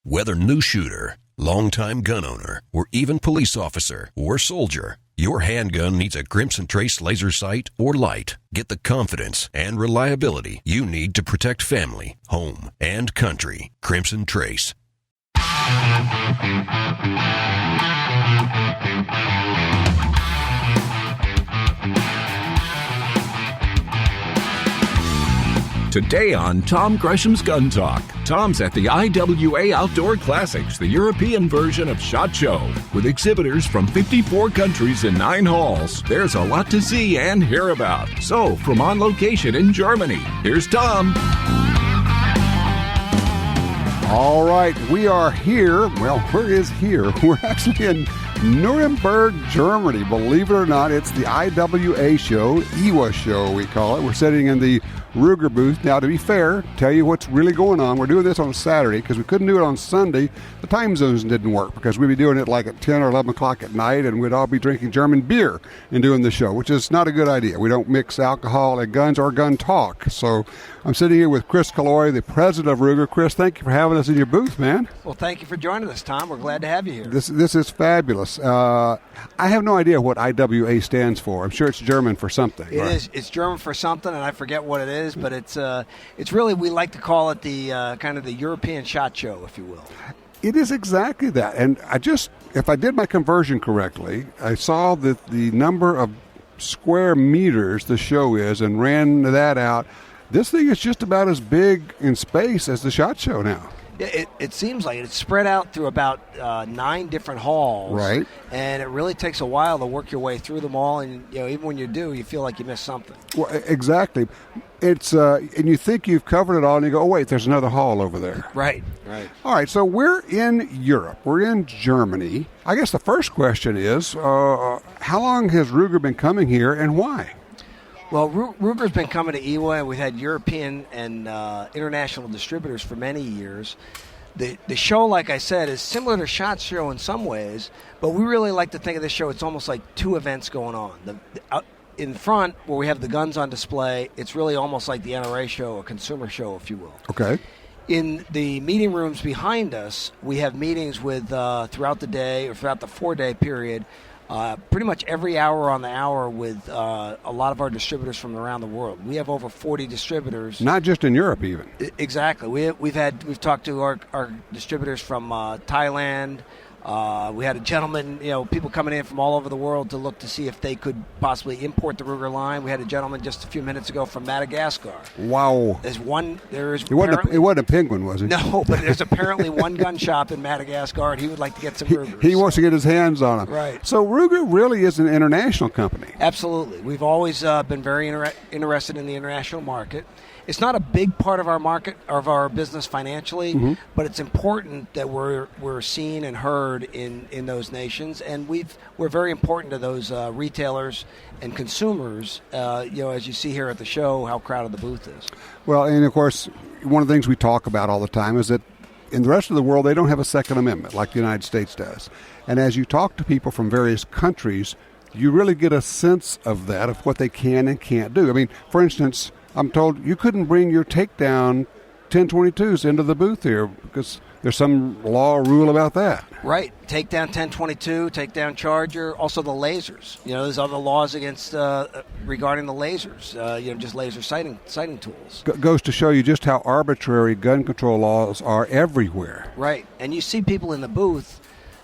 Whether new shooter, longtime gun owner, or even police officer or soldier, your handgun needs a Crimson Trace laser sight or light. Get the confidence and reliability you need to protect family, home, and country. Crimson Trace. Today on Tom Gresham's Gun Talk, Tom's at the IWA Outdoor Classics, the European version of SHOT Show, with exhibitors from 54 countries in 9 halls. There's a lot to see and hear about. So, from on location in Germany, here's Tom. All right, we are here. Well, where is here? We're actually in Nuremberg, Germany. Believe it or not, it's the IWA Show, IWA Show we call it. We're sitting in the Ruger booth. Now, to be fair, tell you what's really going on. We're doing this on Saturday because we couldn't do it on Sunday. The time zones didn't work because we'd be doing it like at 10 or 11 o'clock at night, and we'd all be drinking German beer and doing the show, which is not a good idea. We don't mix alcohol and guns or gun talk. So I'm sitting here with Chris Killoy, the president of Ruger. Chris, thank you for having us in your booth, man. Well, thank you for joining us, Tom. We're glad to have you here. This is fabulous. I have no idea what IWA stands for. I'm sure it's German for something. It is. It's German for something, and I forget what it is, but it's really, we like to call it the kind of the European SHOT Show, if you will. It is exactly that. And if I did my conversion correctly, I saw that the number of square meters the show is and ran that out. This thing is just about as big in space as the SHOT Show now. It seems like it's spread out through about 9 different halls, right? And it really takes a while to work your way through them all. And even when you do, you feel like you missed something. Well, exactly. It's and you think you've covered it all, and you go, "Oh wait, there's another hall over there." Right. All right. So we're in Europe. We're in Germany. I guess the first question is, how long has Ruger been coming here, and why? Well, Ruger's been coming to IWA, and we've had European and international distributors for many years. The show, like I said, is similar to SHOT Show in some ways, but we really like to think of this show, it's almost like 2 events going on. In front, where we have the guns on display, it's really almost like the NRA show, a consumer show, if you will. Okay. In the meeting rooms behind us, we have meetings with, throughout the day, or throughout the 4-day period, pretty much every hour on the hour with a lot of our distributors from around the world. We have over 40 distributors. Not just in Europe, even. Exactly. We've talked to our distributors from Thailand. We had a gentleman, people coming in from all over the world to look to see if they could possibly import the Ruger line. We had a gentleman just a few minutes ago from Madagascar. Wow. It wasn't a penguin, was it? No, but there's apparently one gun shop in Madagascar, and he would like to get some Rugers. He wants to get his hands on them. Right. So Ruger really is an international company. Absolutely. We've always been very interested in the international market. It's not a big part of our market, of our business financially, but it's important that we're seen and heard in those nations, and we're very important to those retailers and consumers. As you see here at the show, how crowded the booth is. Well, and of course, one of the things we talk about all the time is that in the rest of the world, they don't have a Second Amendment like the United States does. And as you talk to people from various countries, you really get a sense of that, of what they can and can't do. I mean, for instance, I'm told you couldn't bring your takedown 1022s into the booth here because there's some law or rule about that. Right. Takedown 1022, takedown charger, also the lasers. There's other laws against regarding the lasers, just laser sighting tools. Goes to show you just how arbitrary gun control laws are everywhere. Right. And you see people in the booth.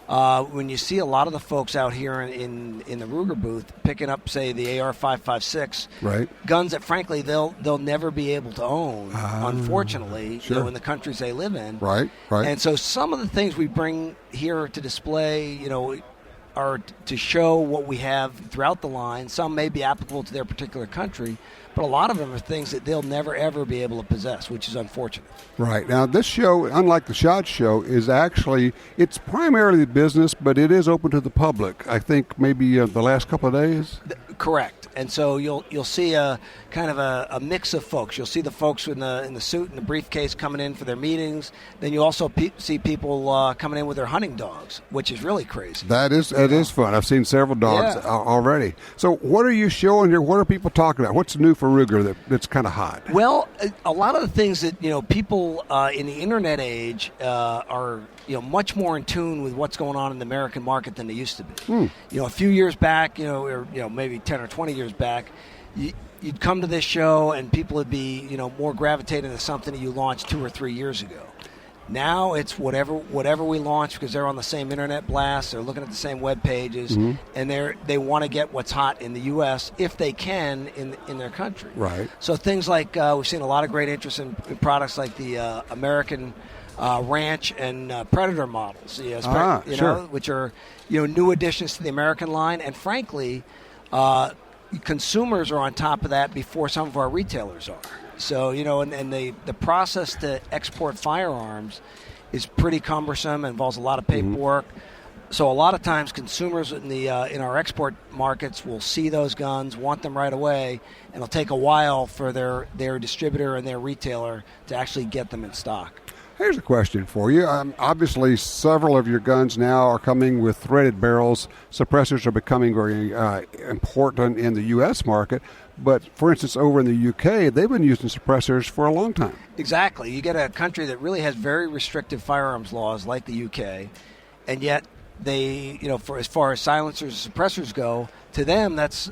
When you see a lot of the folks out here in the Ruger booth picking up, say, the AR-556, right, guns that, frankly, they'll never be able to own, unfortunately, sure, in the countries they live in. Right. And so some of the things we bring here to display, are to show what we have throughout the line. Some may be applicable to their particular country, but a lot of them are things that they'll never, ever be able to possess, which is unfortunate. Right. Now, this show, unlike the SHOT Show, is actually, it's primarily business, but it is open to the public, I think maybe the last couple of days? Correct. And so you'll see a kind of a mix of folks. You'll see the folks in the suit and the briefcase coming in for their meetings. Then you also see people coming in with their hunting dogs, which is really crazy. That is fun. I've seen several dogs already. So what are you showing here? What are people talking about? What's new for for Ruger that's kind of hot? Well, a lot of the things that people in the internet age are much more in tune with what's going on in the American market than they used to be. A few years back, or maybe 10 or 20 years back, you'd come to this show and people would be more gravitating to something that you launched 2 or 3 years ago. Now it's whatever we launch, because they're on the same internet blast, they're looking at the same web pages, and they want to get what's hot in the U.S. if they can in their country. Right. So things like we've seen a lot of great interest in products like the American Ranch and Predator models, which are new additions to the American line, and frankly, consumers are on top of that before some of our retailers are. So, and the process to export firearms is pretty cumbersome, involves a lot of paperwork. So a lot of times consumers in our export markets will see those guns, want them right away, and it'll take a while for their distributor and their retailer to actually get them in stock. Here's a question for you. Obviously, several of your guns now are coming with threaded barrels. Suppressors are becoming very important in the U.S. market. But, for instance, over in the U.K., they've been using suppressors for a long time. Exactly. You get a country that really has very restrictive firearms laws like the U.K., and yet they, for as far as silencers and suppressors go, to them that's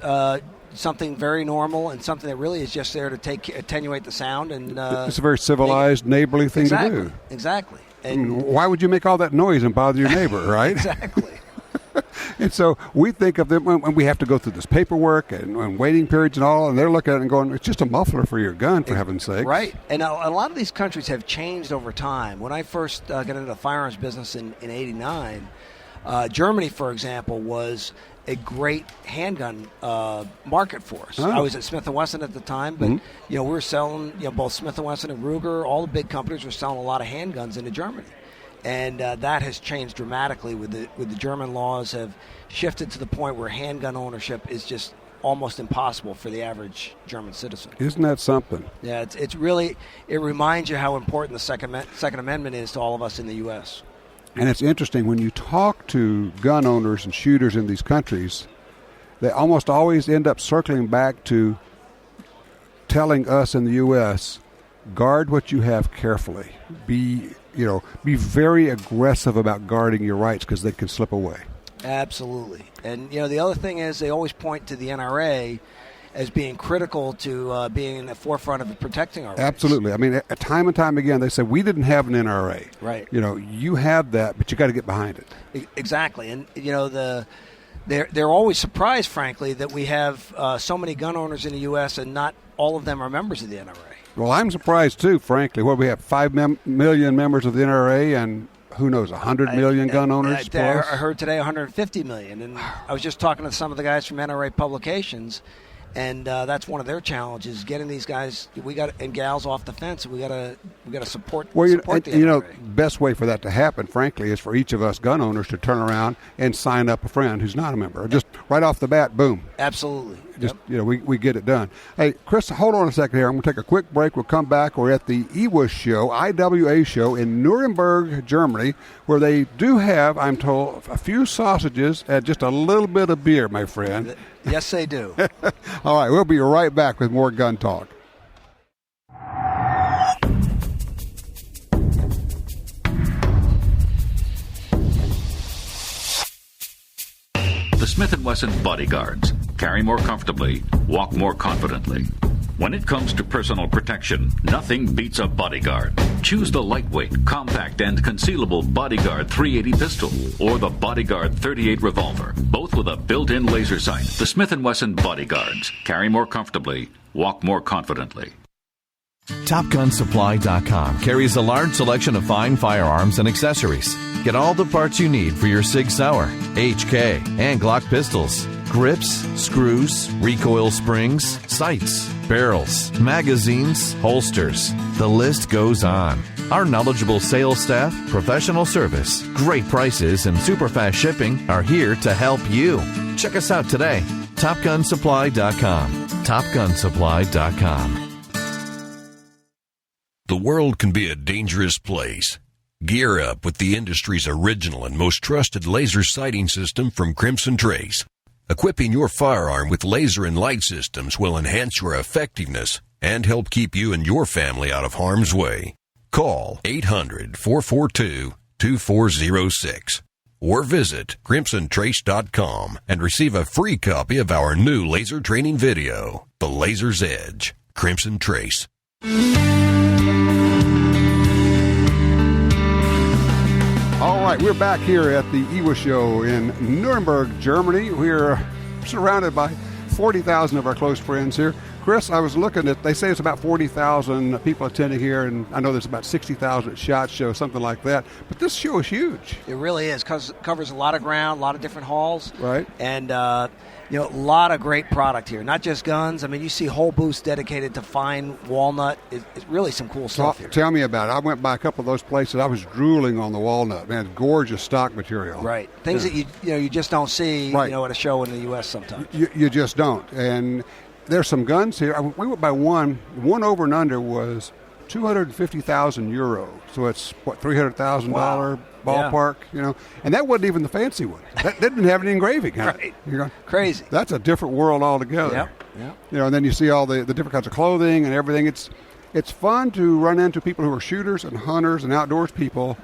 something very normal and something that really is just there to attenuate the sound. And it's a very civilized, neighborly thing to do. Exactly. And why would you make all that noise and bother your neighbor, right? Exactly. And so we think of them when we have to go through this paperwork and waiting periods and all, and they're looking at it and going, it's just a muffler for your gun, for heaven's sake. Right. And a lot of these countries have changed over time. When I first got into the firearms business in 89, Germany, for example, was a great handgun market for us. I was at Smith & Wesson at the time, but we were selling both Smith & Wesson and Ruger. All the big companies were selling a lot of handguns into Germany. And that has changed dramatically with the German laws have shifted to the point where handgun ownership is just almost impossible for the average German citizen. Isn't that something? Yeah, it's really, it reminds you how important the Second Amendment is to all of us in the U.S. And it's interesting, when you talk to gun owners and shooters in these countries, they almost always end up circling back to telling us in the U.S., guard what you have carefully. Be very aggressive about guarding your rights because they can slip away. Absolutely. And, the other thing is they always point to the NRA as being critical to being in the forefront of protecting our rights. Absolutely. I mean, time and time again, they say, we didn't have an NRA. Right. You have that, but you got to get behind it. Exactly. And, they're always surprised, frankly, that we have so many gun owners in the U.S. and not all of them are members of the NRA. Well, I'm surprised, too, frankly. We have 5 million members of the NRA and, who knows, 100 million gun owners plus? I heard today 150 million. And I was just talking to some of the guys from NRA Publications, and that's one of their challenges, getting these guys and gals off the fence. We got to support. Well, support the NRA. Best way for that to happen, frankly, is for each of us gun owners to turn around and sign up a friend who's not a member. Just right off the bat, boom. Absolutely. Just we get it done. Hey, Chris, hold on a second here. I'm going to take a quick break. We'll come back. We're at the IWA Show in Nuremberg, Germany, where they do have, I'm told, a few sausages and just a little bit of beer, my friend. Yes, they do. All right, we'll be right back with more Gun Talk. The Smith & Wesson Bodyguards. Carry more comfortably, walk more confidently. When it comes to personal protection, nothing beats a Bodyguard. Choose the lightweight, compact, and concealable Bodyguard 380 pistol or the Bodyguard 38 revolver, both with a built-in laser sight. The Smith & Wesson Bodyguards. Carry more comfortably, walk more confidently. TopGunSupply.com carries a large selection of fine firearms and accessories. Get all the parts you need for your Sig Sauer, HK, and Glock pistols. Grips, screws, recoil springs, sights, barrels, magazines, holsters. The list goes on. Our knowledgeable sales staff, professional service, great prices, and super fast shipping are here to help you. Check us out today. TopGunSupply.com. TopGunSupply.com. The world can be a dangerous place. Gear up with the industry's original and most trusted laser sighting system from Crimson Trace. Equipping your firearm with laser and light systems will enhance your effectiveness and help keep you and your family out of harm's way. Call 800-442-2406 or visit crimsontrace.com and receive a free copy of our new laser training video, The Laser's Edge. Crimson Trace. All right, we're back here at the IWA Show in Nuremberg, Germany. We're surrounded by 40,000 of our close friends here. Chris, I was looking at, they say it's about 40,000 people attending here, and I know there's about 60,000 at SHOT Show, something like that. But this show is huge. It really is, because it covers a lot of ground, a lot of different halls. Right. And, a lot of great product here. Not just guns. I mean, you see whole booths dedicated to fine walnut. It's really some cool stuff here. Tell me about it. I went by a couple of those places. I was drooling on the walnut. Man, gorgeous stock material. Right. Things that you just don't see, right. At a show in the U.S. sometimes. You just don't. And there's some guns here. We went by one over and under was 250,000 euros. So it's, $300,000 wow. ballpark, And that wasn't even the fancy one. That didn't have any engraving. Right. Huh? Crazy. That's a different world altogether. Yep. And then you see all the different kinds of clothing and everything. It's fun to run into people who are shooters and hunters and outdoors people.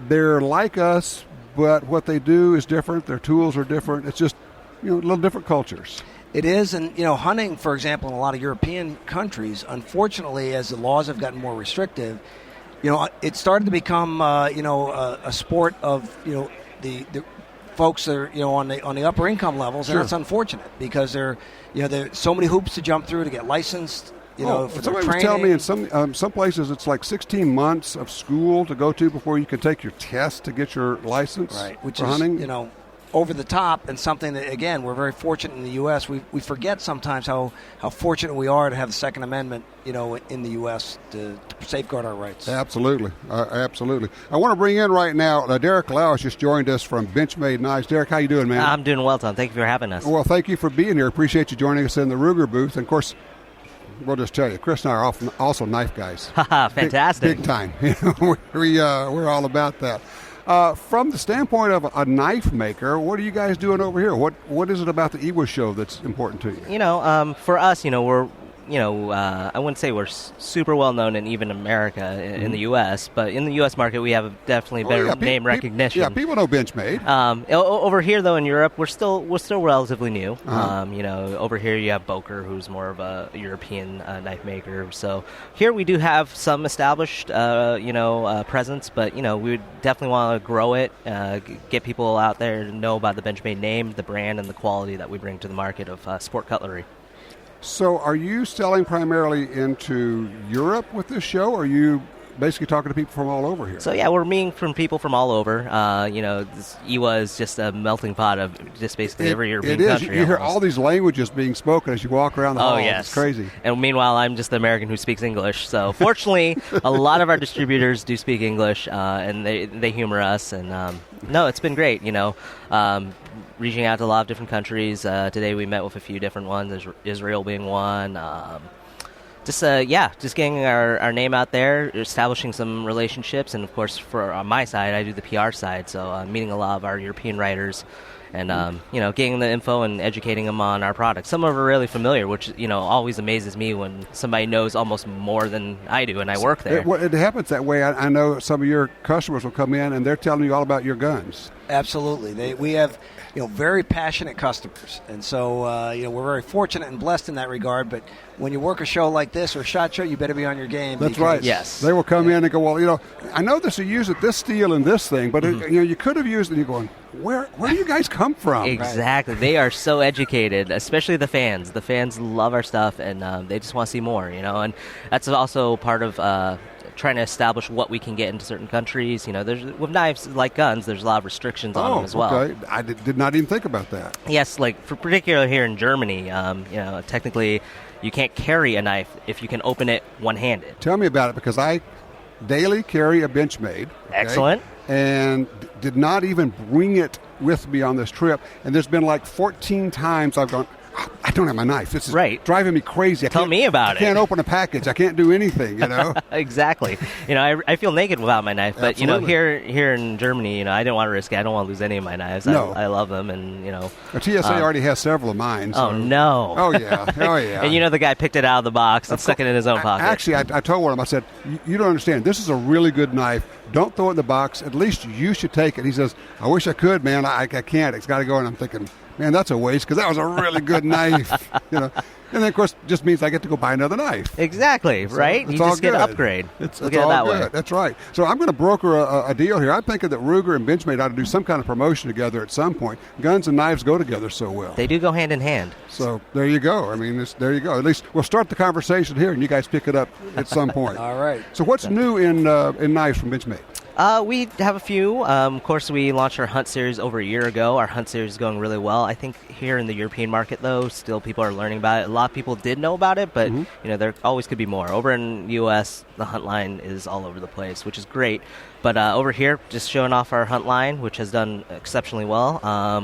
They're like us, but what they do is different. Their tools are different. It's just, little different cultures. It is, and hunting, for example, in a lot of European countries, unfortunately, as the laws have gotten more restrictive, it started to become, a sport of, the folks that are, on the upper income levels, sure. and it's unfortunate because there's so many hoops to jump through to get licensed. For their somebody training. was telling me in some places it's like 16 months of school to go to before you can take your test to get your license which for is, hunting. Over the top, and something that, again, we're very fortunate in the U.S. We forget sometimes how fortunate we are to have the Second Amendment, in the U.S. to safeguard our rights. Absolutely. Absolutely. I want to bring in right now, Derrick Lau has just joined us from BenchMade Knives. Derrick, how you doing, man? I'm doing well, Tom. Thank you for having us. Well, thank you for being here. Appreciate you joining us in the Ruger booth. And, of course, we'll just tell you, Chris and I are also knife guys. Fantastic. Big time. We're all about that. From the standpoint of a knife maker, what are you guys doing over here? What is it about the IWA Show that's important to you? For us, we're I wouldn't say we're super well known in even America in the U.S., but in the U.S. market we have definitely better name recognition. People know BenchMade. Over here, though, in Europe, we're still relatively new. Over here you have Boker, who's more of a European knife maker. So here we do have some established, presence, but we would definitely want to grow it, get people out there to know about the BenchMade name, the brand, and the quality that we bring to the market of sport cutlery. So are you selling primarily into Europe with this show, or are you basically talking to people from all over here? So, we're meeting from people from all over. This IWA is just a melting pot of just basically every European country. You hear all these languages being spoken as you walk around the halls. Oh, yes. It's crazy. And meanwhile, I'm just the American who speaks English. So, fortunately, a lot of our distributors do speak English, and they humor us. And, it's been great, reaching out to a lot of different countries. Today we met with a few different ones, Israel being one. Just getting our name out there, establishing some relationships, and of course, on my side, I do the PR side, so meeting a lot of our European writers, and getting the info and educating them on our products. Some of them are really familiar, which always amazes me when somebody knows almost more than I do, and I work there. It happens that way. I know some of your customers will come in and they're telling you all about your guns. Absolutely. We have very passionate customers, and so we're very fortunate and blessed in that regard. But when you work a show like this or a SHOT Show, you better be on your game. That's right. Yes. They will come in and go, well, I know this is used at this steel and this thing, but you could have used it. And you're going, where do you guys come from? Exactly. Right. They are so educated, especially the fans. The fans love our stuff, and they just want to see more. And that's also part of trying to establish what we can get into certain countries. There's with knives like guns, there's a lot of restrictions on them as well. Okay. I did not even think about that. Yes, particularly here in Germany, technically you can't carry a knife if you can open it one-handed. Tell me about it, because I daily carry a BenchMade. Okay, excellent. And did not even bring it with me on this trip. And there's been like 14 times I've gone, I don't have my knife. This is right. driving me crazy. Tell me about it. I can't open a package. I can't do anything, Exactly. I feel naked without my knife. But, Absolutely. here in Germany, I didn't want to risk it. I don't want to lose any of my knives. No. I love them. And, TSA already has several of mine. So. Oh, no. Oh, yeah. Oh, yeah. And the guy picked it out of the box and stuck it in his own pocket. Actually, I told one of them, I said, you don't understand. This is a really good knife. Don't throw it in the box. At least you should take it. He says, I wish I could, man. I can't. It's got to go. And I'm thinking, man, that's a waste because that was a really good knife. And then, of course, it just means I get to go buy another knife. Exactly, so right? You just get an upgrade. It's Look at it all that good. way. That's right. So I'm going to broker a deal here. I'm thinking that Ruger and BenchMade ought to do some kind of promotion together at some point. Guns and knives go together so well. They do go hand in hand. So there you go. I mean, there you go. At least we'll start the conversation here, and you guys pick it up at some point. All right. So what's new in knives from BenchMade? We have a few. Of course, we launched our Hunt series over a year ago. Our Hunt series is going really well. I think here in the European market, though, still people are learning about it. A lot of people did know about it, but there always could be more. Over in the U.S., the Hunt line is all over the place, which is great. But over here, just showing off our Hunt line, which has done exceptionally well.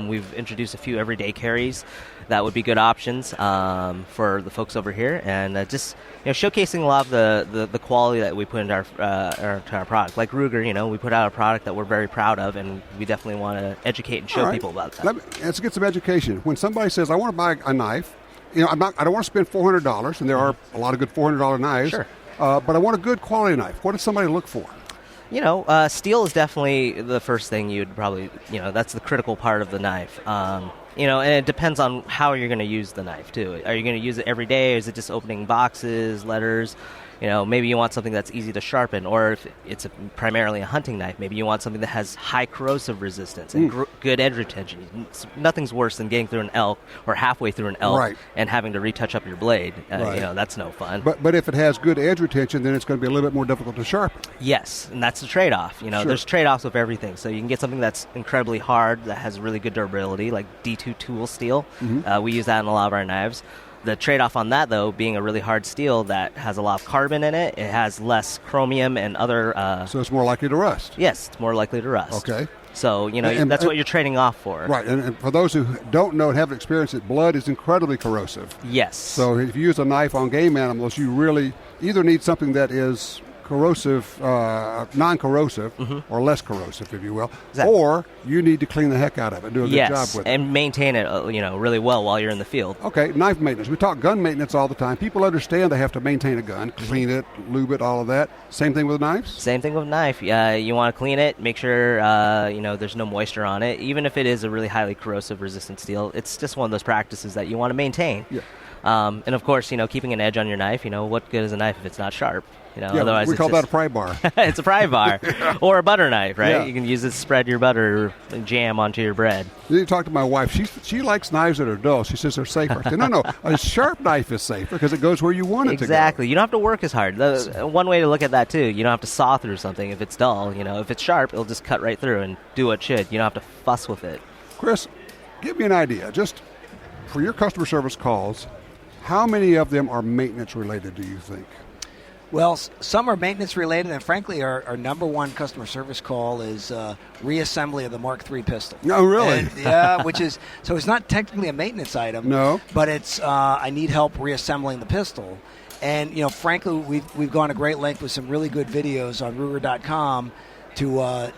We've introduced a few everyday carries that would be good options for the folks over here, and just showcasing a lot of the quality that we put into our product. Like Ruger, we put out a product that we're very proud of, and we definitely want to educate and show people about that. Let's get some education. When somebody says, I want to buy a knife, I don't want to spend $400, and there are a lot of good $400 knives, sure. But I want a good quality knife. What does somebody look for? Steel is definitely the first thing you'd probably, that's the critical part of the knife. And it depends on how you're going to use the knife, too. Are you going to use it every day, or is it just opening boxes, letters? Maybe you want something that's easy to sharpen, or if it's primarily a hunting knife, maybe you want something that has high corrosive resistance and good edge retention. Nothing's worse than getting through an elk or halfway through an elk and having to retouch up your blade. That's no fun. But if it has good edge retention, then it's going to be a little bit more difficult to sharpen. Yes, and that's the trade-off. Sure. There's trade-offs with everything. So you can get something that's incredibly hard, that has really good durability, like D2 tool steel. We use that in a lot of our knives. The trade-off on that, though, being a really hard steel that has a lot of carbon in it, it has less chromium and other... so it's more likely to rust. Yes, it's more likely to rust. Okay. So, that's what you're trading off for. Right, and for those who don't know and haven't experienced it, blood is incredibly corrosive. Yes. So if you use a knife on game animals, you really either need something that is corrosive, non-corrosive, or less corrosive, if you will, or you need to clean the heck out of it, do a good job with it. And maintain it, really well while you're in the field. Okay, knife maintenance. We talk gun maintenance all the time. People understand they have to maintain a gun, clean it, lube it, all of that. Same thing with knives? Same thing with knife. You want to clean it, make sure there's no moisture on it. Even if it is a really highly corrosive resistant steel, it's just one of those practices that you want to maintain. Yeah. And of course, keeping an edge on your knife, what good is a knife if it's not sharp? Otherwise we call that a pry bar. It's a pry bar. Or a butter knife, right? Yeah. You can use it to spread your butter jam onto your bread. You talk to my wife. She likes knives that are dull. She says they're safer. I say, no, a sharp knife is safer because it goes where you want it to go. Exactly. You don't have to work as hard. One way to look at that, too, you don't have to saw through something if it's dull. If it's sharp, it'll just cut right through and do what it should. You don't have to fuss with it. Chris, give me an idea. Just for your customer service calls, how many of them are maintenance related, do you think? Well, some are maintenance related, and frankly, our number one customer service call is reassembly of the Mark III pistol. Oh, really? And, which is so it's not technically a maintenance item. No, but it's I need help reassembling the pistol, and frankly, we've gone to great length with some really good videos on Ruger.com to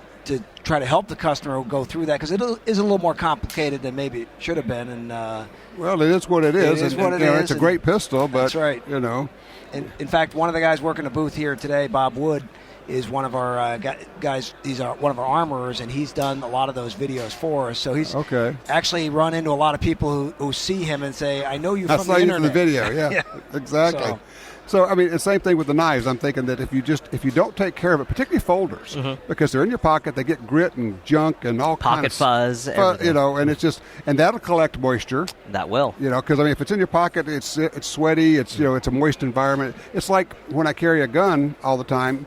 try to help the customer go through that because it is a little more complicated than maybe it should have been. And well, it is what it is. It is what it is. It's a great pistol, but that's right. In fact, one of the guys working the booth here today, Bob Wood, is one of our guys. He's one of our armorers, and he's done a lot of those videos for us. So he's actually run into a lot of people who see him and say, "I know you from the internet." I saw you from the video. Yeah, exactly. So, I mean, the same thing with the knives. I'm thinking that if you don't take care of it, particularly folders, because they're in your pocket, they get grit and junk and all kinds of fuzz, and it's just, and that'll collect moisture. That will, because I mean, if it's in your pocket, it's sweaty, it's a moist environment. It's like when I carry a gun all the time.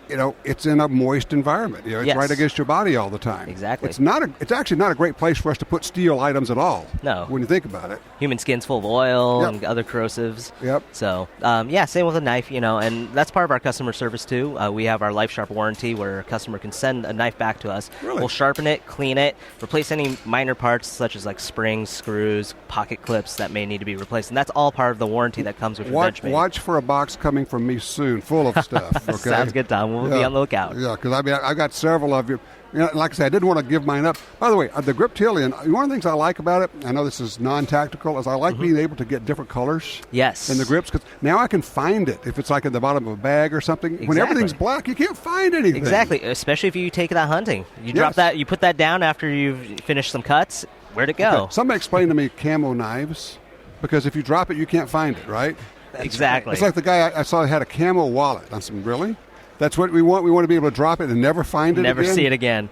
it's in a moist environment. It's Yes. right against your body all the time. Exactly. It's actually not a great place for us to put steel items at all. No. When you think about it. Human skin's full of oil Yep. and other corrosives. Yep. So, same with a knife, and that's part of our customer service too. We have our Life Sharp warranty where a customer can send a knife back to us. Really? We'll sharpen it, clean it, replace any minor parts such as like springs, screws, pocket clips that may need to be replaced. And that's all part of the warranty that comes with your BenchMade. Watch for a box coming from me soon full of stuff. Okay? Sounds good, Tom. We'll be on the lookout. Yeah, because I've got several of you. Like I said, I didn't want to give mine up. By the way, the Griptilian, one of the things I like about it, I know this is non-tactical, is I like being able to get different colors Yes. in the grips, because now I can find it. If it's like in the bottom of a bag or something, when Exactly. everything's black, you can't find anything. Exactly, especially if you take it out hunting. You drop Yes. that, you put that down after you've finished some cuts. Where'd it go? Okay. Somebody explained to me camo knives, because if you drop it, you can't find it, right? Exactly. It's like the guy I saw had a camo wallet. I said, really? That's what we want? We want to be able to drop it and never find it Never again? see it again.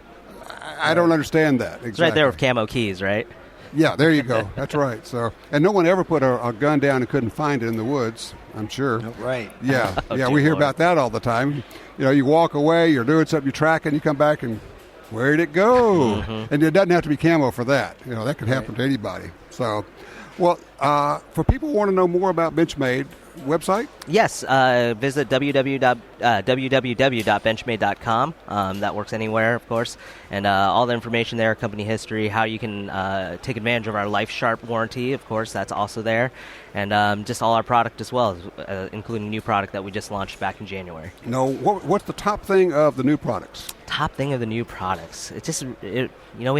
I don't understand that. Exactly. It's right there with camo keys, right? Yeah, there you go. That's right. So, and no one ever put a gun down and couldn't find it in the woods, I'm sure. Right. Yeah, Oh, yeah, dear we hear Lord. about that all the time. You walk away, you're doing something, you're tracking, you come back and where'd it go? Mm-hmm. And it doesn't have to be camo for that. That could happen to anybody. So, well, for people who want to know more about BenchMade, website? Yes, visit www.benchmade.com. That works anywhere, of course. And all the information there, company history, how you can take advantage of our Life Sharp warranty, of course, that's also there. And just all our product as well, including new product that we just launched back in January. No, what's the top thing of the new products? Top thing of the new products. We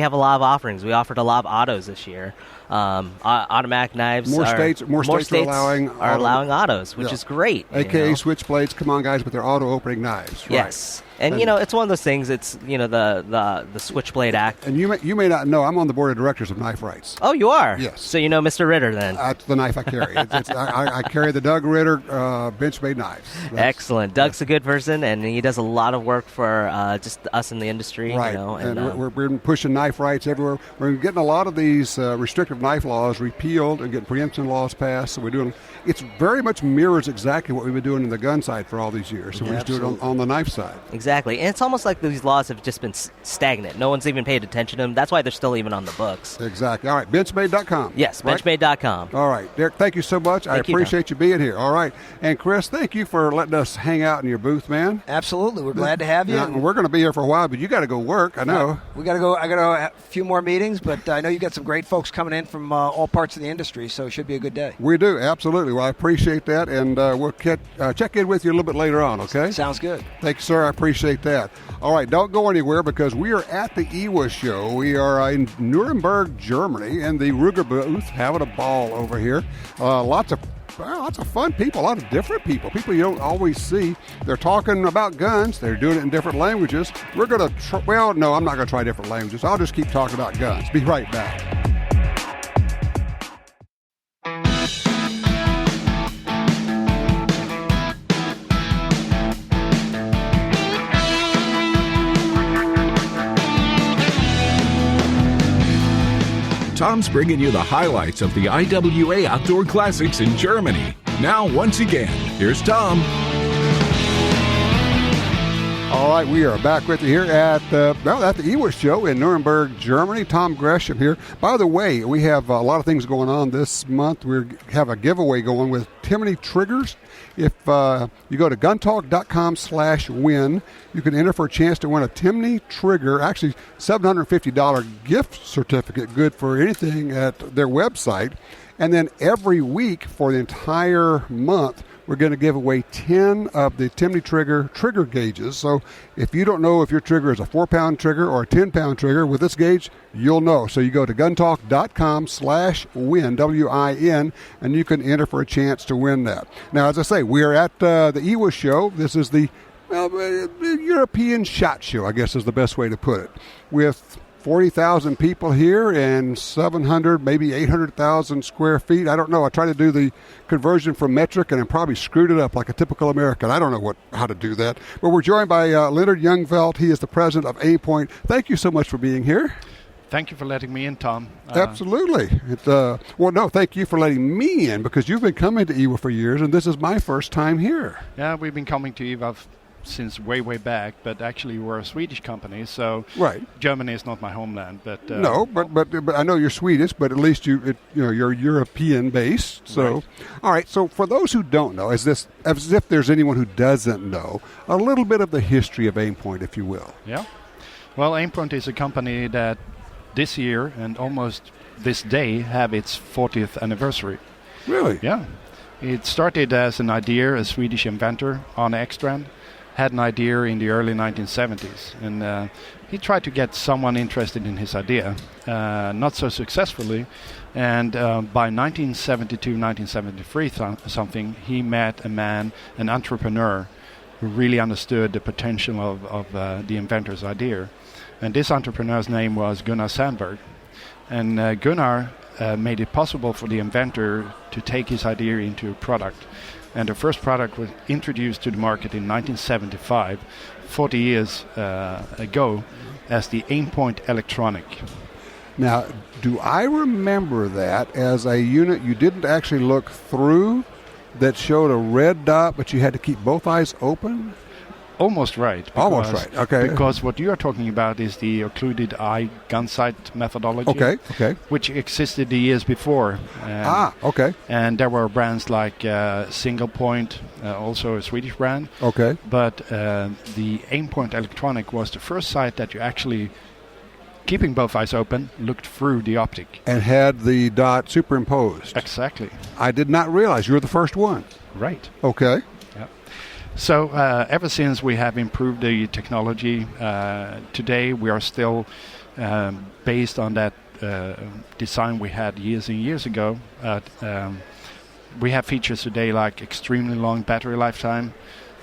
have a lot of offerings. We offered a lot of autos this year. Automatic knives. More states are allowing autos, which is great. AKA switchblades. Come on, guys, with their auto opening knives. Right. Yes. And it's one of those things. It's the Switchblade Act. And you may not know, I'm on the board of directors of Knife Rights. Oh, you are. Yes. So you know Mr. Ritter then. That's the knife I carry. I carry the Doug Ritter BenchMade knives. Excellent. Doug's a good person, and he does a lot of work for just us in the industry. Right. We're pushing Knife Rights everywhere. We're getting a lot of these restrictive knife laws repealed and getting preemption laws passed. So we're doing. It's very much mirrors exactly what we've been doing in the gun side for all these years. So we're just doing it on the knife side. Exactly. And it's almost like these laws have just been stagnant. No one's even paid attention to them. That's why they're still even on the books. Exactly. All right. BenchMade.com. Yes, right? BenchMade.com. All right. Derek, thank you so much. I appreciate you being here. All right. And Chris, thank you for letting us hang out in your booth, man. Absolutely. We're glad to have you. We're going to be here for a while, but you got to go work. I know. We got to go. I got a few more meetings, but I know you got some great folks coming in from all parts of the industry, so it should be a good day. We do. Absolutely. Well, I appreciate that, and we'll check in with you a little bit later on, okay? Sounds good. Thank you, sir. I appreciate that. All right. Don't go anywhere because we are at the IWA Show. We are in Nuremberg, Germany, in the Ruger booth, having a ball over here. Lots of fun people, a lot of different people you don't always see. They're talking about guns. They're doing it in different languages. We're going to I'm not going to try different languages. I'll just keep talking about guns. Be right back. Tom's bringing you the highlights of the IWA Outdoor Classics in Germany. Now, once again, here's Tom. All right, we are back with you here at the IWA Show in Nuremberg, Germany. Tom Gresham here. By the way, we have a lot of things going on this month. We have a giveaway going with Timney triggers. If you go to guntalk.com/win, you can enter for a chance to win a Timney trigger, actually $750 gift certificate, good for anything at their website. And then every week for the entire month, we're going to give away 10 of the Timney trigger gauges. So if you don't know if your trigger is a 4-pound trigger or a 10-pound trigger, with this gauge, you'll know. So you go to guntalk.com/win, WIN, and you can enter for a chance to win that. Now, as I say, we are at the IWA Show. This is the European SHOT Show, I guess is the best way to put it, with 40,000 people here and 700, maybe 800,000 square feet. I don't know. I tried to do the conversion from metric and I probably screwed it up like a typical American. I don't know how to do that. But we're joined by Lennart Ljungfelt. He is the president of Aimpoint. Thank you so much for being here. Thank you for letting me in, Tom. Absolutely. Thank you for letting me in because you've been coming to IWA for years and this is my first time here. Yeah, we've been coming to IWA since way back, but actually we're a Swedish company, so Right. Germany is not my homeland. But No, but I know you're Swedish, but at least you're European based. So, Right. All right. So for those who don't know, as if there's anyone who doesn't know, a little bit of the history of Aimpoint, if you will. Yeah. Well, Aimpoint is a company that this year and almost this day have its 40th anniversary. Really? Yeah. It started as an idea. A Swedish inventor, Arne Ekstrand, had an idea in the early 1970s. And he tried to get someone interested in his idea, not so successfully. And by 1972, 1973 something, he met an entrepreneur who really understood the potential of the inventor's idea. And this entrepreneur's name was Gunnar Sandberg. And Gunnar made it possible for the inventor to take his idea into a product. And the first product was introduced to the market in 1975, 40 years ago, as the Aimpoint electronic. Now, do I remember that as a unit you didn't actually look through that showed a red dot, but you had to keep both eyes open? Almost right. Almost right, okay. Because what you are talking about is the occluded eye gun sight methodology. Okay. Which existed the years before. Okay. And there were brands like Single Point, also a Swedish brand. Okay. But the Aimpoint electronic was the first sight that you actually, keeping both eyes open, looked through the optic. And had the dot superimposed. Exactly. I did not realize you were the first one. Right. Okay. So ever since we have improved the technology, today we are still based on that design we had years and years ago. We have features today like extremely long battery lifetime.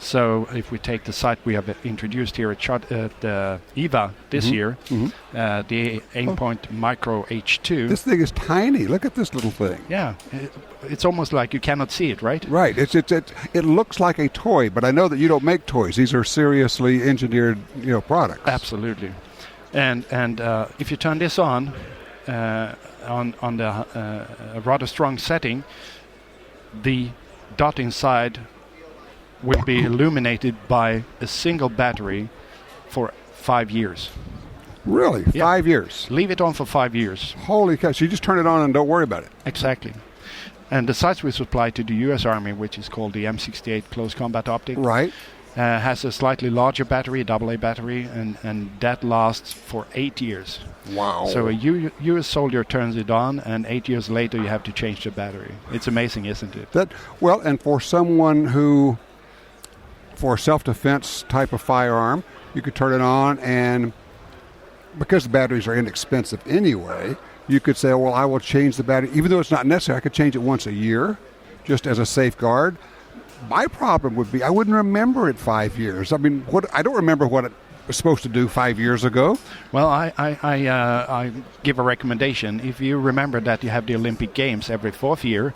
So if we take the sight we have introduced here at IWA this year, the Aimpoint Micro H2. This thing is tiny. Look at this little thing. Yeah, it's almost like you cannot see it, right? Right. It looks like a toy, but I know that you don't make toys. These are seriously engineered, products. Absolutely. And if you turn this on the a rather strong setting, the dot inside will be illuminated by a single battery for 5 years. Really? Yeah. 5 years? Leave it on for 5 years. Holy cow. So you just turn it on and don't worry about it. Exactly. And the sights we supply to the U.S. Army, which is called the M68 Close Combat Optic, right, has a slightly larger battery, a AA battery, and that lasts for 8 years. Wow. So a U.S. soldier turns it on, and 8 years later you have to change the battery. It's amazing, isn't it? And for someone who... For a self-defense type of firearm, you could turn it on, and because the batteries are inexpensive anyway, you could say, well, I will change the battery. Even though it's not necessary, I could change it once a year, just as a safeguard. My problem would be I wouldn't remember it 5 years. I mean, I don't remember what it was supposed to do 5 years ago. Well, I give a recommendation. If you remember that you have the Olympic Games every 4th year,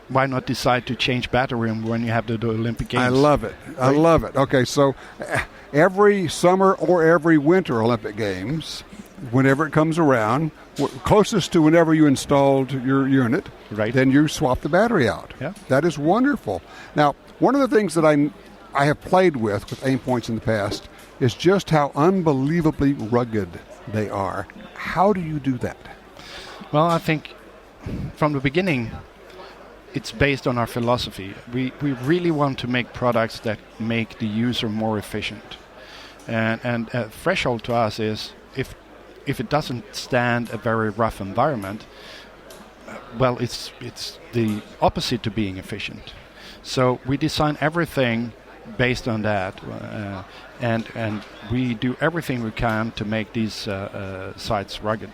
why not decide to change battery when you have the Olympic Games? I love it. Right? I love it. Okay, so every summer or every winter Olympic Games, whenever it comes around, closest to whenever you installed your unit, right, then you swap the battery out. Yeah. That is wonderful. Now, one of the things that I have played with Aimpoints in the past is just how unbelievably rugged they are. How do you do that? Well, I think from the beginning, it's based on our philosophy. We really want to make products that make the user more efficient. And a threshold to us is if it doesn't stand a very rough environment, well, it's the opposite to being efficient. So we design everything based on that, and we do everything we can to make these sites rugged.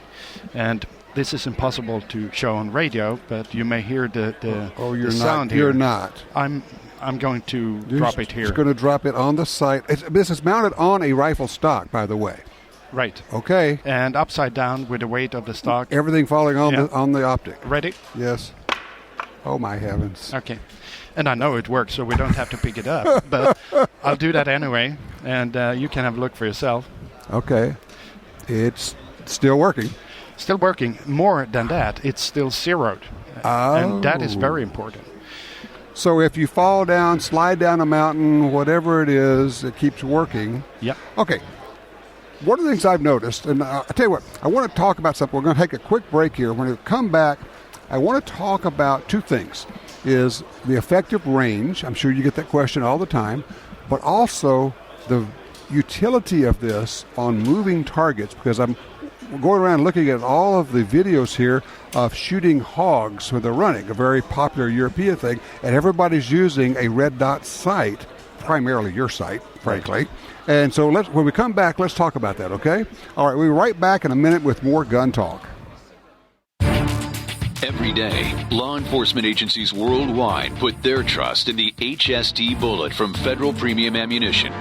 And this is impossible to show on radio, but you may hear the sound here. You're not. I'm going to drop it here. Just going to drop it on the site. This is mounted on a rifle stock, by the way. Right. Okay. And upside down with the weight of the stock. Everything falling on the optic. Ready? Yes. Oh my heavens. Okay. And I know it works, so we don't have to pick it up. But I'll do that anyway, and you can have a look for yourself. Okay. It's still working. Still working. More than that, it's still zeroed. Oh. And that is very important. So if you fall down, slide down a mountain, whatever it is, it keeps working. Yeah. Okay. One of the things I've noticed, and I'll tell you what, I want to talk about something. We're going to take a quick break here. When we come back, I want to talk about two things. Is the effective range, I'm sure you get that question all the time, but also the utility of this on moving targets, because I'm going around looking at all of the videos here of shooting hogs when they're running, a very popular European thing, and everybody's using a red dot sight, primarily your sight, frankly. Right. And so when we come back, let's talk about that, okay? All right, we'll be right back in a minute with more Gun Talk. Every day, law enforcement agencies worldwide put their trust in the HST bullet from Federal Premium Ammunition.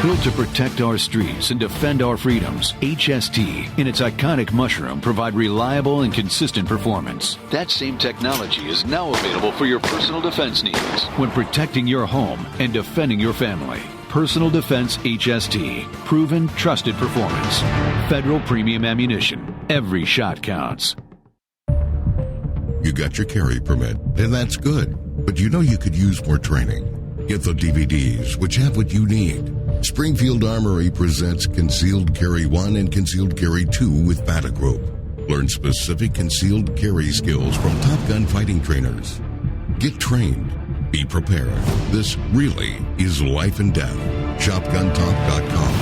Built to protect our streets and defend our freedoms, HST and its iconic mushroom provide reliable and consistent performance. That same technology is now available for your personal defense needs when protecting your home and defending your family. Personal Defense HST. Proven, trusted performance. Federal Premium Ammunition. Every shot counts. You got your carry permit, and that's good. But you know you could use more training. Get the DVDs, which have what you need. Springfield Armory presents Concealed Carry 1 and Concealed Carry 2 with Bata Group. Learn specific concealed carry skills from Top Gun fighting trainers. Get trained. Be prepared. This really is life and death. ShopGunTalk.com.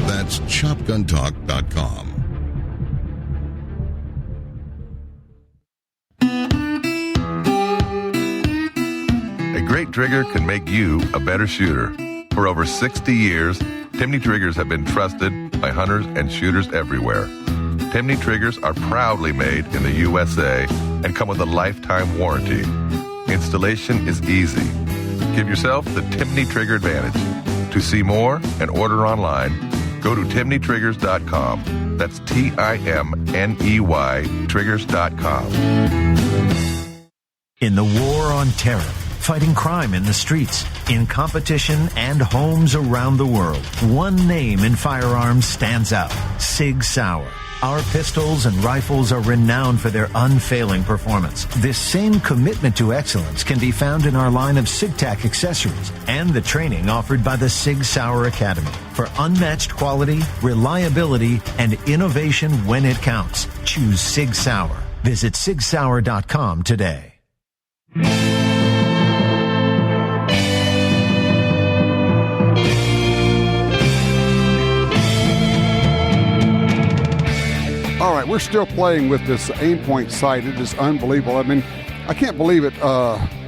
That's ShopGunTalk.com. A great trigger can make you a better shooter. For over 60 years, Timney triggers have been trusted by hunters and shooters everywhere. Timney triggers are proudly made in the USA and come with a lifetime warranty. Installation is easy. Give yourself the Timney Trigger advantage. To see more and order online, go to timneytriggers.com. That's TIMNEY triggers.com. In the war on terror, fighting crime in the streets, in competition and homes around the world, one name in firearms stands out: Sig Sauer. Our pistols and rifles are renowned for their unfailing performance. This same commitment to excellence can be found in our line of SigTac accessories and the training offered by the Sig Sauer Academy. For unmatched quality, reliability, and innovation when it counts, choose Sig Sauer. Visit SigSauer.com today. All right, we're still playing with this Aimpoint sight. It is unbelievable. I mean, I can't believe it.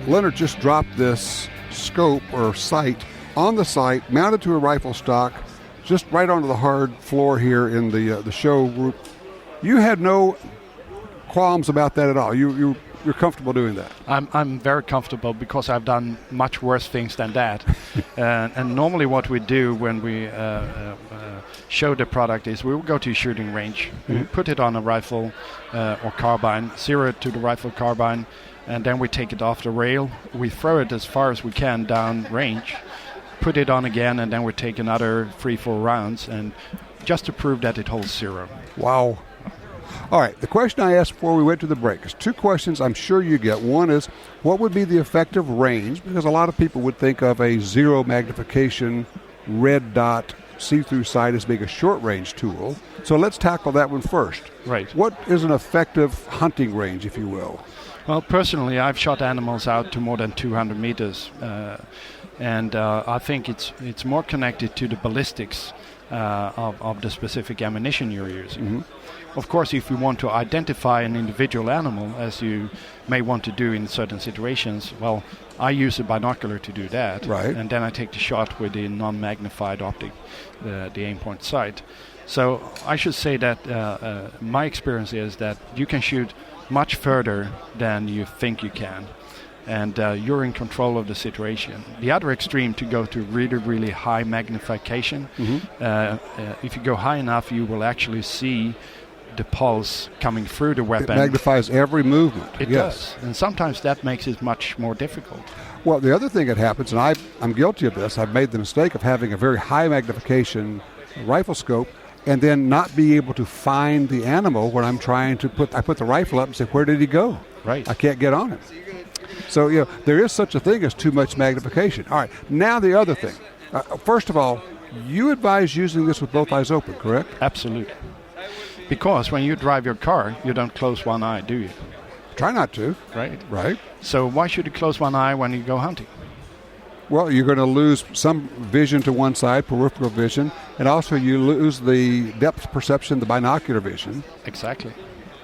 Lennart just dropped this scope or sight on the sight, mounted to a rifle stock, just right onto the hard floor here in the show group. You had no qualms about that at all. You're comfortable doing that. I'm very comfortable because I've done much worse things than that. And normally what we do when we show the product is we will go to a shooting range, we put it on a rifle or carbine, zero it to the rifle carbine, and then we take it off the rail. We throw it as far as we can down range, put it on again, and then we take another 3-4 rounds, and just to prove that it holds zero. Wow. All right, the question I asked before we went to the break is two questions I'm sure you get. One is, what would be the effective range? Because a lot of people would think of a zero magnification red dot see-through sight as being a short-range tool. So let's tackle that one first. Right. What is an effective hunting range, if you will? Well, personally, I've shot animals out to more than 200 meters, and I think it's more connected to the ballistics of the specific ammunition you're using. Mm-hmm. Of course, if you want to identify an individual animal, as you may want to do in certain situations, well, I use a binocular to do that. Right. And then I take the shot with the non-magnified optic, the Aimpoint sight. So I should say that my experience is that you can shoot much further than you think you can. And you're in control of the situation. The other extreme, to go to really, really high magnification, if you go high enough, you will actually see the pulse coming through the weapon. It magnifies every movement. It does. And sometimes that makes it much more difficult. Well, the other thing that happens, and I'm guilty of this, I've made the mistake of having a very high magnification rifle scope and then not be able to find the animal when I'm trying to put the rifle up and say, where did he go? Right. I can't get on him. So, there is such a thing as too much magnification. All right, now the other thing. First of all, you advise using this with both eyes open, correct? Absolutely. Because when you drive your car, you don't close one eye, do you? Try not to. Right. So why should you close one eye when you go hunting? Well, you're going to lose some vision to one side, peripheral vision, and also you lose the depth perception, the binocular vision. Exactly.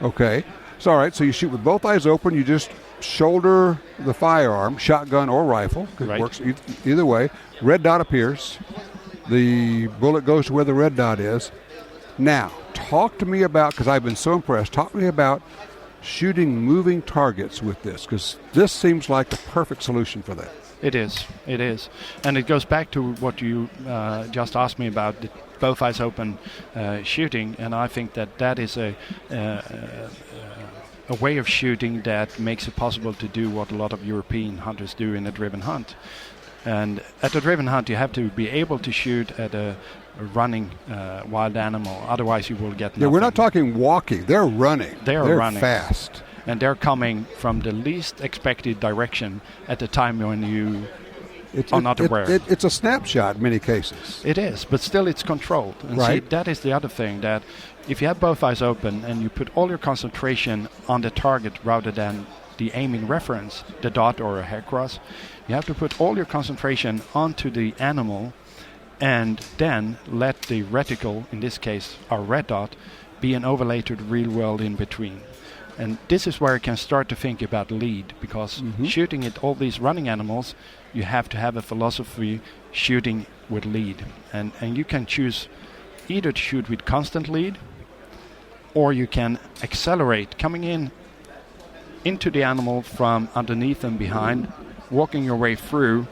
Okay. So, all right, so you shoot with both eyes open. You just shoulder the firearm, shotgun or rifle. It works either way. Red dot appears. The bullet goes to where the red dot is. Now, talk to me about, because I've been so impressed, talk to me about shooting moving targets with this, because this seems like the perfect solution for that. It is. And it goes back to what you just asked me about, the both eyes open shooting, and I think that is a way of shooting that makes it possible to do what a lot of European hunters do in a driven hunt. And at a driven hunt, you have to be able to shoot at a running wild animal, otherwise you will get nothing. Yeah, we're not talking walking, they're running. They're running fast. And they're coming from the least expected direction at the time when you are not aware. It's a snapshot in many cases. It is, but still it's controlled. And see, that is the other thing, that if you have both eyes open and you put all your concentration on the target rather than the aiming reference, the dot or a hair cross, you have to put all your concentration onto the animal and then let the reticle, in this case our red dot, be an overlay to the real world in between. And this is where you can start to think about lead, because shooting at all these running animals, you have to have a philosophy shooting with lead. And you can choose either to shoot with constant lead, or you can accelerate, coming into the animal from underneath and behind, walking your way through,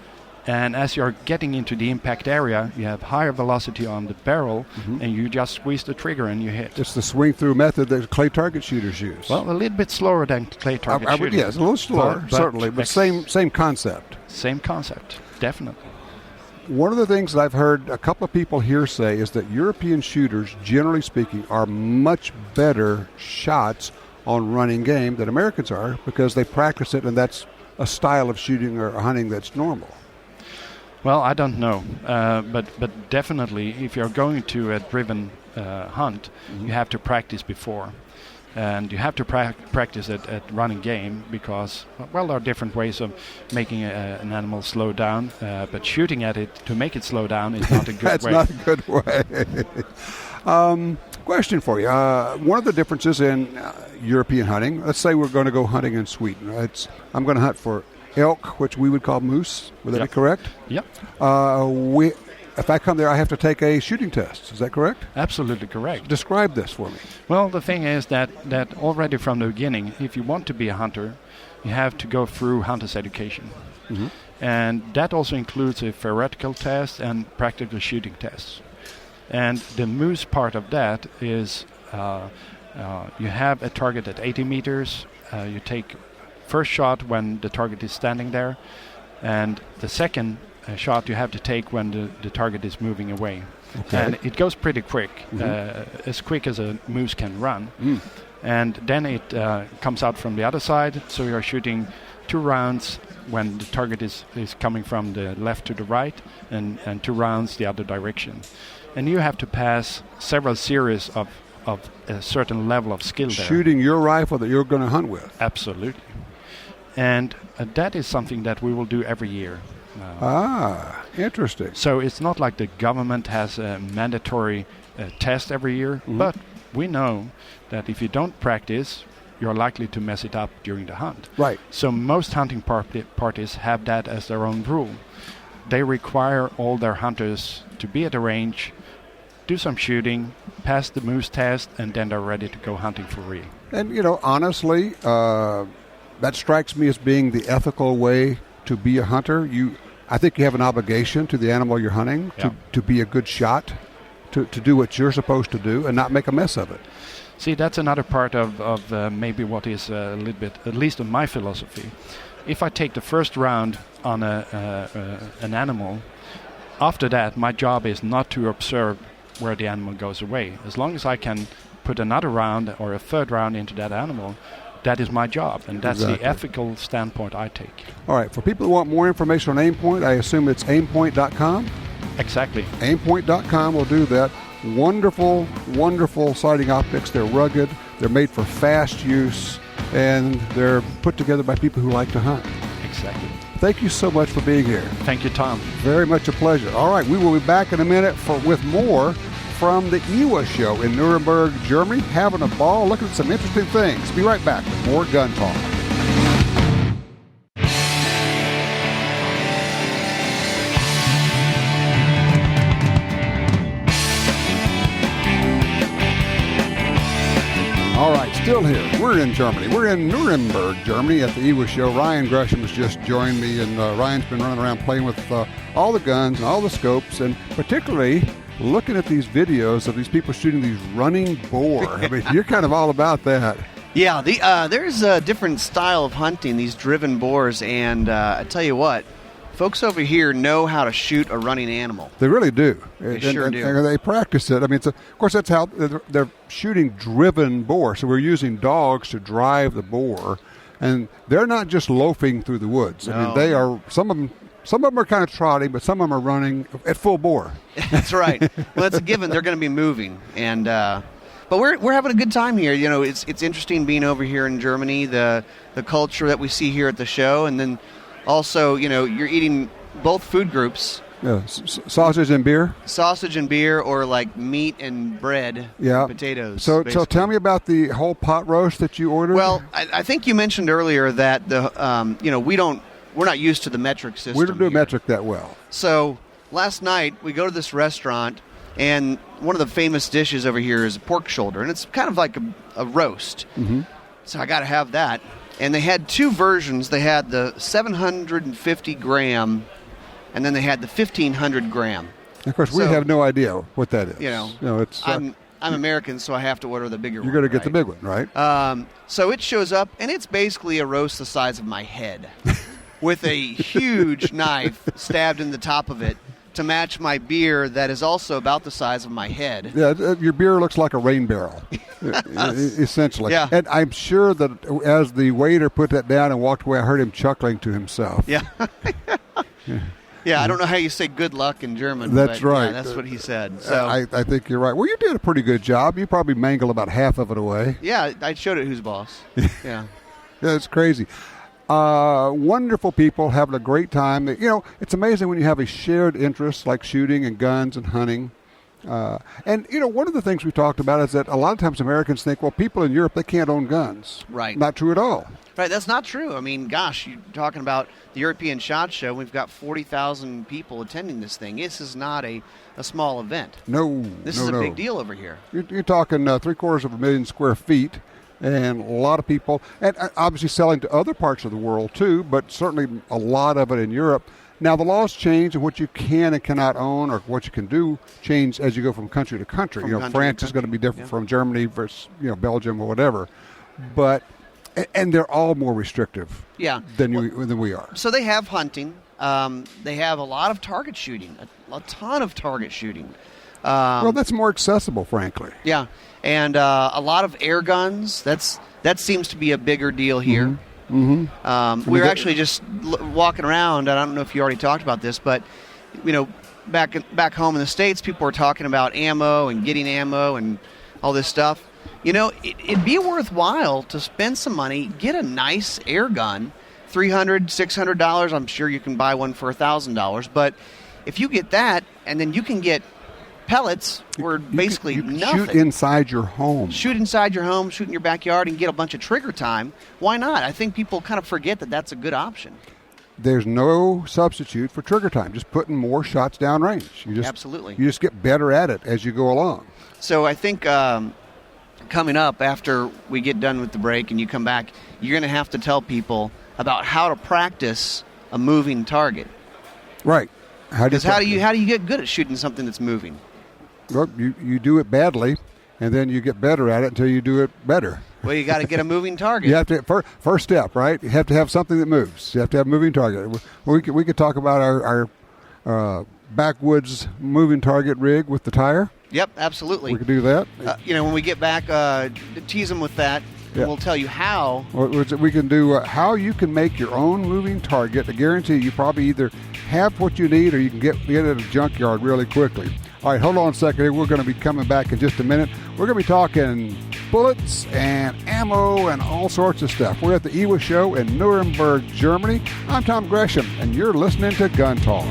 and as you're getting into the impact area, you have higher velocity on the barrel, and you just squeeze the trigger and you hit. It's the swing-through method that clay target shooters use. Well, a little bit slower than clay target shooting. Yes, a little slower, certainly, but same concept. Same concept, definitely. One of the things that I've heard a couple of people here say is that European shooters, generally speaking, are much better shots on running game than Americans are, because they practice it, and that's a style of shooting or hunting that's normal. Well, I don't know, but definitely if you're going to a driven hunt, you have to practice before. And you have to practice at running game, because, well, there are different ways of making an animal slow down, but shooting at it to make it slow down is not a good way. That's not a good way. Question for you. One of the differences in European hunting, let's say we're going to go hunting in Sweden. I'm going to hunt for elk, which we would call moose. Would that be correct? Yep. If I come there, I have to take a shooting test. Is that correct? Absolutely correct. Describe this for me. Well, the thing is that already from the beginning, if you want to be a hunter, you have to go through hunter's education. And that also includes a theoretical test and practical shooting tests. And the moose part of that is you have a target at 80 meters. You take first shot when the target is standing there, and the second shot you have to take when the target is moving away. Okay. And it goes pretty quick, as quick as a moose can run. And then it comes out from the other side, so you're shooting 2 rounds when the target is coming from the left to the right, and 2 rounds the other direction. And you have to pass several series of a certain level of skill there. Shooting your rifle that you're going to hunt with. Absolutely. And that is something that we will do every year. Interesting. So it's not like the government has a mandatory test every year, but we know that if you don't practice, you're likely to mess it up during the hunt. Right. So most hunting parties have that as their own rule. They require all their hunters to be at the range, do some shooting, pass the moose test, and then they're ready to go hunting for real. And, honestly, that strikes me as being the ethical way to be a hunter. I think you have an obligation to the animal you're hunting to be a good shot, to do what you're supposed to do and not make a mess of it. See, that's another part of maybe what is a little bit, at least of my philosophy. If I take the first round on an animal, after that my job is not to observe where the animal goes away. As long as I can put another round or a third round into that animal, that is my job, and that's Exactly. the ethical standpoint I take. All right, for people who want more information on Aimpoint, I assume it's aimpoint.com? Exactly. Aimpoint.com will do that. Wonderful, wonderful sighting optics. They're rugged, they're made for fast use, and they're put together by people who like to hunt. Exactly. Thank you so much for being here. Thank you, Tom. Very much a pleasure. All right, we will be back in a minute with more from the IWA Show in Nuremberg, Germany. Having a ball, looking at some interesting things. Be right back with more Gun Talk. All right, still here. We're in Germany. We're in Nuremberg, Germany at the IWA Show. Ryan Gresham has just joined me, and Ryan's been running around playing with all the guns and all the scopes, and particularly looking at these videos of these people shooting these running boar. I mean, you're kind of all about that. Yeah, there's a different style of hunting, these driven boars, and I tell you what, folks over here know how to shoot a running animal. They really do. They sure do. And they practice it. I mean, of course, that's how they're shooting driven boar. So we're using dogs to drive the boar, and they're not just loafing through the woods. No. I mean, they are. Some of them are kind of trotting, but some of them are running at full bore. That's right. Well, that's a given. They're going to be moving, and but we're having a good time here. You know, it's interesting being over here in Germany, the culture that we see here at the show, and then also, you know, you're eating both food groups. Yeah, sausage and beer. Sausage and beer, or like meat and bread. Yeah, and potatoes. So basically. tell me about the whole pot roast that you ordered. Well, I think you mentioned earlier that we're not used to the metric system. We don't do here. metric that well. So last night we go to this restaurant, and one of the famous dishes over here is a pork shoulder, and it's kind of like a roast. Mm-hmm. So I got to have that. And they had two versions. They had the 750 gram, and then they had the 1,500 gram. Of course, we have no idea what that is. You know, no, it's. I'm American, so I have to order the bigger one. You're going to get right? the big one, right? So it shows up, and it's basically a roast the size of my head, with a huge knife stabbed in the top of it to match my beer that is also about the size of my head. Yeah, your beer looks like a rain barrel, essentially. Yeah. And I'm sure that as the waiter put that down and walked away, I heard him chuckling to himself. Yeah. Yeah, I don't know how you say good luck in German. That's but, right. Yeah, that's what he said. So I think you're right. Well, you did a pretty good job. You probably mangled about half of it away. yeah, I showed it who's boss. Yeah. Yeah, it's crazy. Wonderful people having a great time. You know, it's amazing when you have a shared interest like shooting and guns and hunting. And, you know, one of the things we talked about is that a lot of times Americans think, well, people in Europe, they can't own guns. Right. Not true at all. Right, that's not true. I mean, gosh, you're talking about the European SHOT Show. We've got 40,000 people attending this thing. This is not a small event. No, This is a big deal over here. You're talking 750,000 square feet. And a lot of people, and obviously selling to other parts of the world too, but certainly a lot of it in Europe. Now the laws change, and what you can and cannot own, or what you can do, change as you go from country to country. From you know, country France to is going to be different yeah. from Germany versus Belgium or whatever. But and they're all more restrictive. Yeah. Than we are. So they have hunting. They have a lot of target shooting, a ton of target shooting. Well, that's more accessible, frankly. Yeah, and a lot of air guns. That seems to be a bigger deal here. Mm-hmm. We were actually just walking around. I don't know if you already talked about this, but you know, back home in the States, people were talking about ammo and getting ammo and all this stuff. You know, it'd be worthwhile to spend some money, get a nice air gun, $300, $600. I'm sure you can buy one for $1,000. But if you get that, and then you can get pellets were basically you can nothing. shoot inside your home. Shoot inside your home, shoot in your backyard, and get a bunch of trigger time. Why not? I think people kind of forget that that's a good option. There's no substitute for trigger time. Just putting more shots downrange. Absolutely. You just get better at it as you go along. So I think coming up after we get done with the break and you come back, you're going to have to tell people about how to practice a moving target. Right. Because how do you get good at shooting something that's moving? Well, you do it badly, and then you get better at it until you do it better. Well, you got to get a moving target. You have to first step, right? You have to have something that moves. You have to have a moving target. We could talk about our backwoods moving target rig with the tire. Yep, absolutely. We could do that. When we get back, tease them with that. and we'll tell you how. We can do how you can make your own moving target. I guarantee you probably either have what you need or you can get it at a junkyard really quickly. All right, hold on a second here. We're going to be coming back in just a minute. We're going to be talking bullets and ammo and all sorts of stuff. We're at the IWA Show in Nuremberg, Germany. I'm Tom Gresham, and you're listening to Gun Talk.